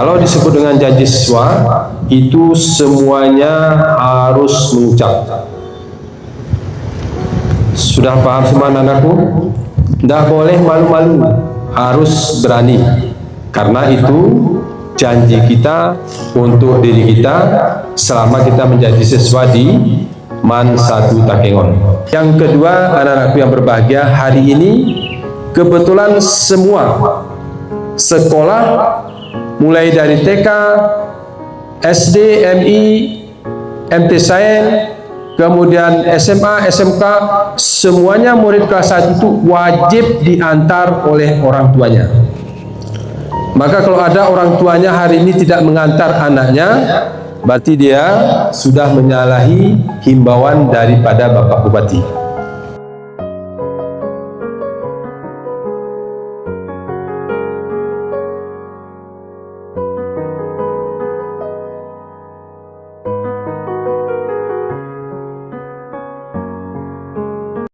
Kalau disebut dengan janji siswa, itu semuanya harus mengucap. Sudah paham semua anak-anakku? Tidak boleh malu-malu, harus berani. Karena itu janji kita untuk diri kita selama kita menjadi siswa di MAN 1 Takengon. Yang kedua, anak-anakku yang berbahagia, hari ini kebetulan semua sekolah mulai dari TK, SD, MI, MT Sains, kemudian SMA, SMK, semuanya murid kelas 1 itu wajib diantar oleh orang tuanya. Maka kalau ada orang tuanya hari ini tidak mengantar anaknya, berarti dia sudah menyalahi himbauan daripada Bapak Bupati.